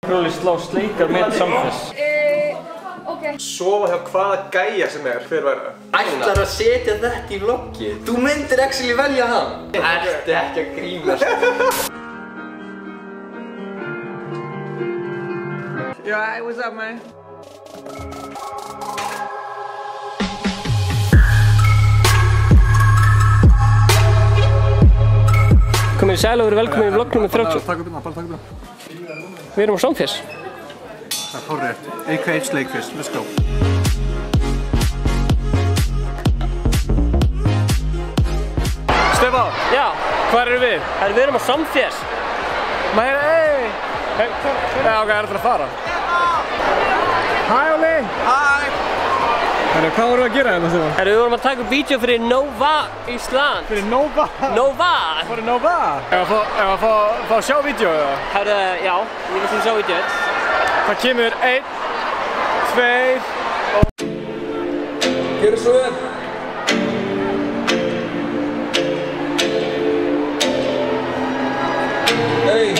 Róli slá sleikar með samfess. Sofa hjá hvaða gæja sem hver væri það? Ætlar að setja þetta í vloggið? Þú myndir actually velja hann. Ertu ekki að grínast? Yo, hey, what's up, man? Komið í sæl og verið velkomin í vlogg nr. 30. Takk út um. Við erum á Samfess. Það er hárrétt. A.K.A. Sleikfess, let's go. Stefán! Já, hvar erum við? Við erum á Samfess. Maður, hey! Já, ok, er þetta að fara? Hæ, Óli! Hæ! Hvað vorum við að gera hérna, Stefán? Við vorum að taka upp vídeo fyrir Nova Ísland. Fyrir Nova? Nova! Fyrir Nova? Ef að fá að sjá vídeo eða? Já, ég vil sjá vídeo. Það kemur 1, 2 og... Gjörðu svo vel! Hey!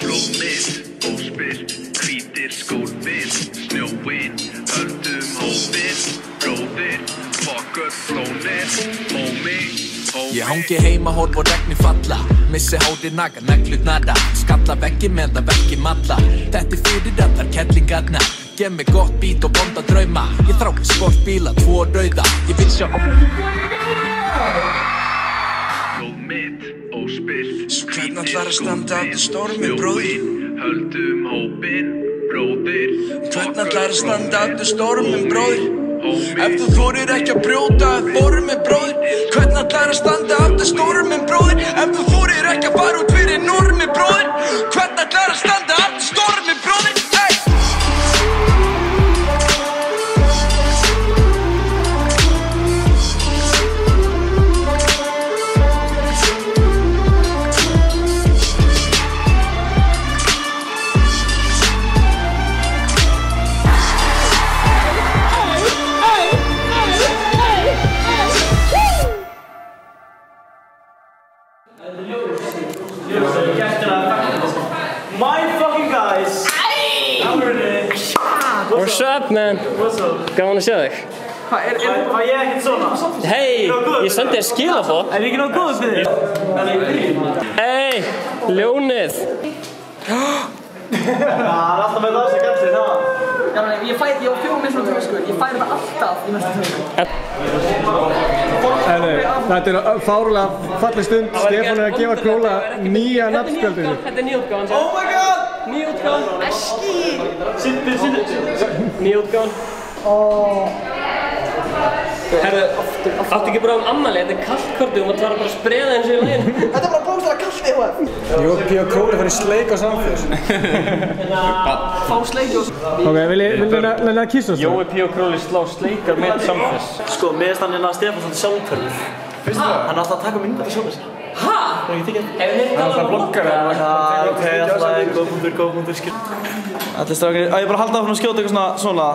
Blómið, óspilt, hvítir skórnir, snjóinn, höldum hófinn, bróðir, fokkar, flónir, hómi. Ég hangi heima, horf og regni falla, missi hárið naga, neglut nada, skalla veggi meðan veggi malla. Þetta fyrir allar kettlingarna, gef mig gott bít og vonda drauma. Ég þrái sportbíla, 2 rauða, ég vil sjá Blómið, óspilt, Hvernig ætlar að standa hvítir stormi, bróðir? snjóinn, höldum hópinn, bróðir, Hvernig ætlar að standa stormin, bróðir? hómi. Ef þú þorir ekki að brjóta formin, bróðir, hvernig ætlar að standa stormin, bróðir? Ef þú þorir ekki að fara út fyrir normin, bróðir, hvernig ætlar að standa stormin, bróðir? My fucking guys! What's up, man? What's up? Gaman að sjá þig. Var ég ekkert svona? Hey, ég sendi þér skilabóð. Er ég ekki nóg góð fyrir þig? Hey, ljónið. Það er alltaf með það sem gæti það. Já, ég á 4 mismunandi töskur, ég færi það alltaf í næstu tösku. Þetta er fárlega falleg stund. Stefán er að gefa Króla nýja nafnspjöldinu. Þetta er nýútgáfan. Oh my god! Nýútgáfan. Nýútgáfan. Herðu, áttu ekki bara ammali, þetta er kallkortu og maður þarf bara að spreða eins og í laginu. Þetta er bara bókstaflega kallt EHF. Jópi og Króli fyrir sleik á Samfess. Fá sleiki og... Ok, vil ég að kissa þessu? Jópi og Króli slá sleikar með Samfess. Sko, meðist hann hérna Stefán svona sjálfhverfur. Finnst þú það? Hann er alltaf að taka mynda fyrir sjálfur sér. Hæ? Það er ekki tekið. Hefur þið talað um blokkar Ok, alltaf, góð punktur, skil. Allir strákir, ég bara halda áfram að skjóta eitthvað svona.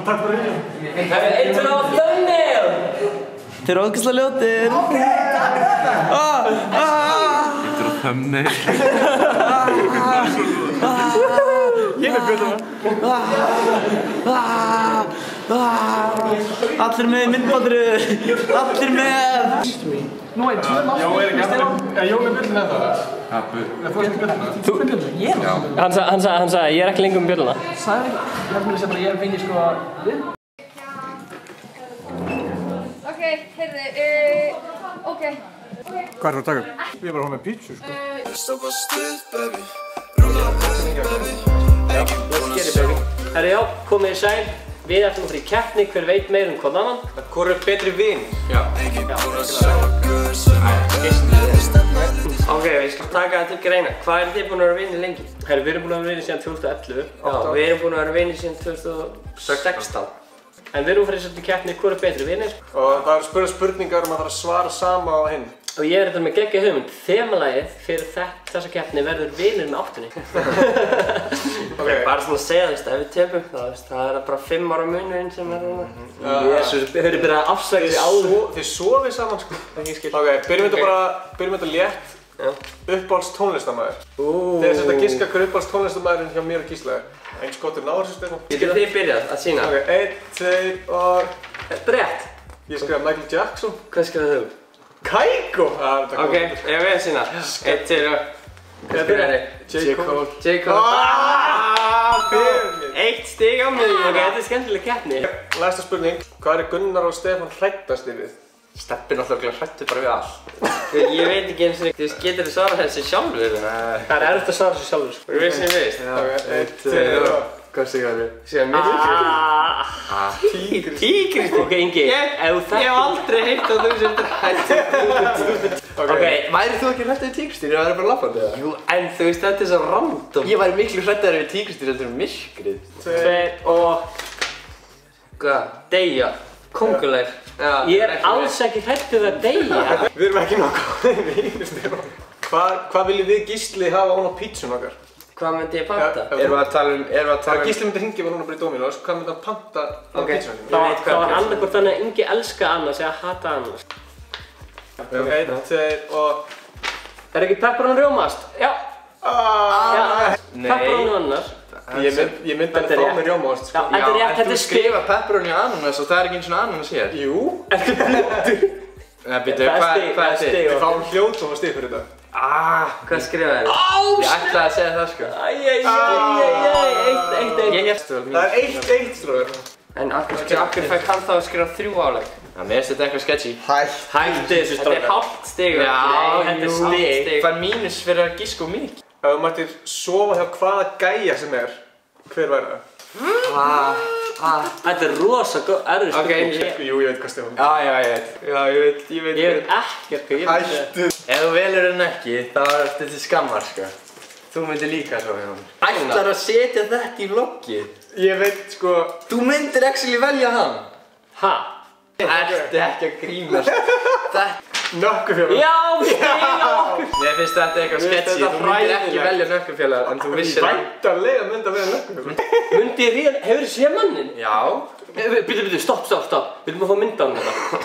Takk fyrir því. Hefur þið talað um thumbnail? Þeir eru ógeðslega ljótir. Þetta er thumbnail. Ég með bjölduna. Allir með myndbandru. Allir með. Nú er 2 mást. Jón er bjöldin eða það? Þú er björnum? Ég er það. Hann sagði, ég er ekki lengur um bjölluna. Sæði ekki. Ég held mér að segja bara, ég fengi sko við. Ok, heyrðu, ok. Hvað er það að taka? Ég er bara hún með pítsu, sko. Herri já, komið í sæl. Við ætlum að fara í keppni, hver veit meir hvað annan. Hvor er betri vin? Ok, við skulum taka það til greina. Hvað er þið búin að vera vinir lengi? Herri, við erum búin að vera vinir síðan 2011. Já, við erum búin að vera vinir síðan 2016. En við erum farið svolítið keppni, hver er betri vinir? Og það er spurningar og maður þarf að svara sama á hinn. Og ég er þetta með geggja hugmynd. Þemalagið fyrir þessa keppni verður vinir með áttunni. Bara svona að segja, ef við töpum það er bara 5 ára munurinn sem er Jésus, þau byrjað að afsaka sig áður. Þið sofið saman, sko. Ok, byrjum þetta létt. Uppáhalds tónlistarmaður. Þegar sem þetta giska hver uppáhalds tónlistarmaðurinn hjá mér og Gísla er. Eins gott náður þessu Stefán. Getur þið byrjað að sína? Ok, 1, 2 og... Þetta er rétt. Ég skrifa Michael Jackson. Hvað skrifaði þú? Kygo! Ok, ég við að sína. 1, 2 og... Hvað byrjaði? J. Cole. J. Cole. Eitt stig á mig. Ok, þetta er skemmtileg keppni. Næsta spurning. Hvað er Gunnar og Stefán hræddastir við? Steppi náttúrulega hrættu bara við allt. Ég veit ekki eins og þú veist, getur þið svarað þessi sjálfur? Það er erfitt að svara þessu sjálfur, sko. Þú veist sem ég veist? Ok, 1, 2 og... Hvað segir það við? Sér mér? Tígrisdýr. Ok, Ingi. Ég hef aldrei heyrt að þú sem hrættur. Ok, væri þú ekki hrættur við tígrisdýr? Ég væri bara labbandi eða? Jú, en þú veist, þetta er svo random. Ég væri miklu hrættur við tígrisdýr heldur en myrkrið. 2 og... Hvað? Deyja. Kóngulær. Ég er alls ekki hrættur við að deyja. Við erum ekki nokkuð vinir, Stefán. Hvað viljum við Gísli hafa hún á pítsun okkar? Hvað myndi ég panta? Erum við að tala um... Þegar Gísli myndi hringja með núna bara í Dominos, hvað myndi hann panta á pítsunum? Það var annarkvort þannig að Ingi elska annars eða hata annars. 1, 2 og... Er ekki pepperoni rjómast? Já. Pepperoni annars. Ég myndi að fá með rjómaost, sko. Já, þetta er rétt, þetta er skrifa pepperoni og ananas og það er ekki eins og ananas hér. Jú. Ertu blundur? Nei, býtu, hvað er þitt? Við fáum hljóðtóma stig fyrir þetta. Hvað skrifaði þið? Ég ætlaði að segja það, sko. 1-1. Það er 1-1, stróður. En akkur fæk hann þá að skrifa 3 áleg. Já, mér finnst þetta eitthvað sketchy. Hætti þessu stróður. Þetta er hálft stig. Já, þetta er stig. Það er mínus fyrir að gíska og mikið. Ef þú mættir sofa hjá hvaða gæja sem er, hver væri það? Þetta er rosa erfið spurning. Jú, ég veit hvað Stefán. Já, ég veit. Ég veit ekkert hvað ég veit. Hættu. Ef þú velur henni ekki, þá er þetta til skammar, sko. Þú myndir líka svo hjá hann. Ætlar að setja þetta í vloggið? Ég veit, sko... Þú myndir actually velja hann. Ha? Ertu ekki að grínast? Nökkufélag. Já, stig á okkur. Mér finnst þetta eitthvað sketchy. Þú myndir ekki velja nökkufélag, en þú vissir það. Væntanlega myndi að velja nökkufélag. Hefur þið séð mannin? Já. Bíddu, stopp. Við viljum að fá mynda á hann þetta.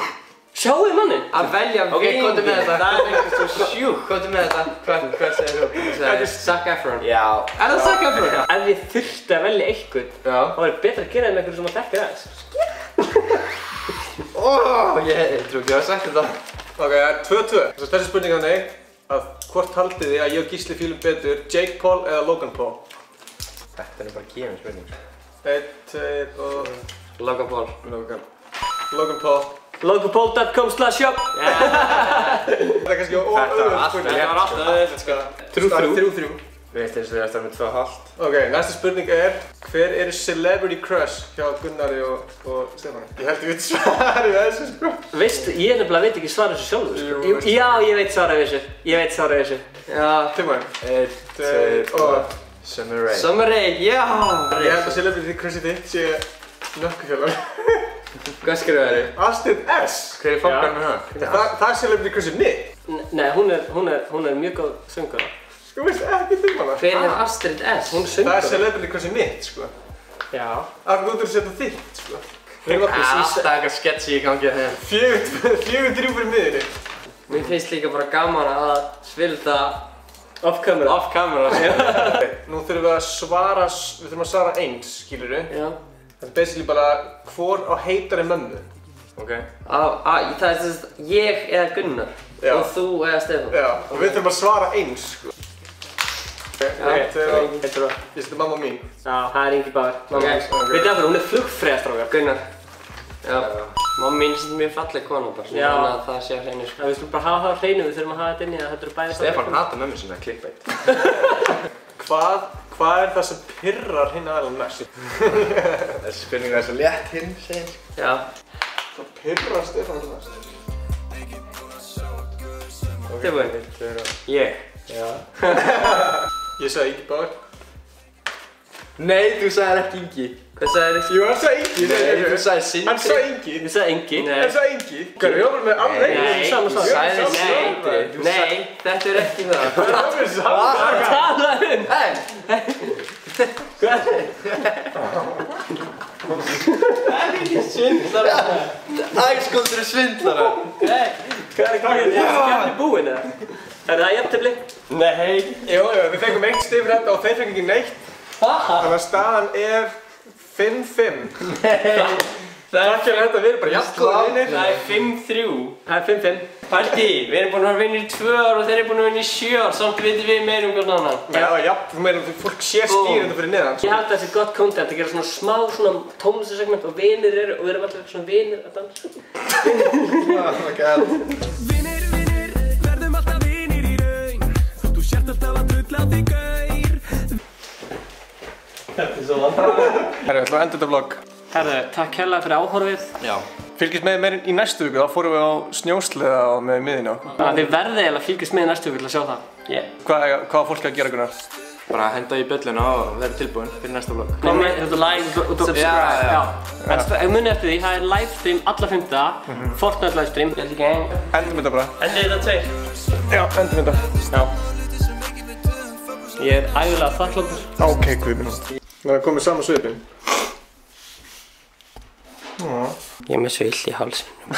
Sjáu þið mannin? Að velja vin. Ok, komdu með þetta. Það er eitthvað svo sjúk. Komdu með þetta. Hvað segir þú? Þetta er Zac Efron. Já. Er það Zac Efron? Ef ég þurfti að velja einhvern, þá er betra að gera það með einhverjum sem að þekkja þess. Ég trú ekki að hafa sagt þetta. Ok, það er 2-2. Þessi spurning á þig að hvort haldið þið að ég og Gísli fílum betur Jake Paul eða Logan Paul? Þetta er bara gefin spurning. 1, 2 og... Logan Paul. Logan Paul. Loganpaul.com/shop. Þetta er kannski óöðvöld spurning. Þetta var alltaf öðvöld, sko. 3-3. Við veist eins og við erum með 2,5. Ok, næsta spurning er hver er celebrity crush hjá Gunnari og Stefáni? Ég held ég veit svarið þessu, sko. Veistu, ég nefnilega veit ekki svarið þessu sjálfur, sko. Já, ég veit svarið þessu. Já. Tilbúin. 1, 2 og... Summer Rae. Summer Rae, já! Ég held að celebrity crushið þitt sé nökkufélag. Hvað skrifaði þið? Astrid S. Hver er fólkar með það? Það er celebrity crushið mitt. Nei, hún er mjög góð söngara. Þú veist ekki til hana. Hver er Astrid S? Hún er söngara. Það er celebrity crushið mitt, sko. Já. Af þú ert að setja þitt, sko. Alltaf eitthvað sketchy í gangi að þeim. 4-3 fyrir miðinni. Mér finnst líka bara gaman að svilda off-camera. Nú þurfum við að svara eins, skilurðu? Já. Það er basically bara hvor á heitari mömmu. Ok. Það er þess að ég eða Gunnar og þú eða Stefán. Já, og við þurfum að svara eins, sko. Ég seti mamma mín. Já, það er Ingi Báður. Veitu af hverju, hún er flugfreyjastrákar. Gunnar. Já. Mamma mín er mjög falleg kona bara, þannig að það sé á hreinu, sko. Við skulum bara hafa það á hreinu, við þurfum að hafa þetta inni að þetta eru bæði Stefán hatar mömmu sinna clickbait. Hvað er það sem pirrar hinn aðeins mest? Þessi spurning er svo létt hinn, segir. Já. Það pirrar Stefán mest. Tilbúin. Ég. Já. Ég sagði Ingi Báður. Nei, þú sagðir ekki Ingi. Hvað sagðir þið? Jú, hann sagði Ingi. Nei, þú sagði Sindri. Hann sagði Ingi. Ég sagði Ingi. Hann sagði Ingi. Hvað er það með alveg? Nei, þú sagði Sindri. Nei, þetta er ekki það. Hvað talaðu um? Hvað? Það er ekki svindlara. Æskondur er svindlara. Nei, hvað er það? Er þetta búinn eða? Er það jafntefli? Nei. Jú, við fengum 1 stig fyrir þetta og þeir fengum ekki neitt. Þannig að staðan er 5-5. Takk fyrir þetta, við erum bara jafngóðir vinir. Það er 5-3. Það er 5-5. Partí, við erum búin að vinna í 2 ár og þeir eru búin að vinna í 7 ár, samt veitum við meira hvern annan. Já, þú meina að fólk sé stýrandi fyrir neðan. Ég held að þetta er gott content að gera svona smá svona tónlistarsegment og vinir eru, og við erum alltaf svona vinir að dansa. Oh my god. Vinir, verðum alltaf vinir í raun. Þú sért alltaf að drulla á þig gaur. Þetta er svo vandræðilegt. Herru, við ætlum að enda þetta vlogg. Herru, takk hérlega fyrir áhorfið. Já. Fylgist með mér í næstu viku, þá fórum við á snjósleða með miðinu okkur. Þannig að þið verðið eiginlega að fylgjast með í næstu viku til að sjá það. Hvað var fólk að gera, Gunnar? Bara henda í bjölluna og vera tilbúin fyrir næsta vlogg. Comment, þetta like og subscribe. Já. En munið eftir því, það er livestream alla 5 daga. Fortnite livestream. Endum þetta bara. Endið þetta 2. Já, endum þetta. Já. Ég er ægulega þakkláttur. Ok, guðminn. Það er komið saman svipinn. Ég er með svo illt í hálsinum.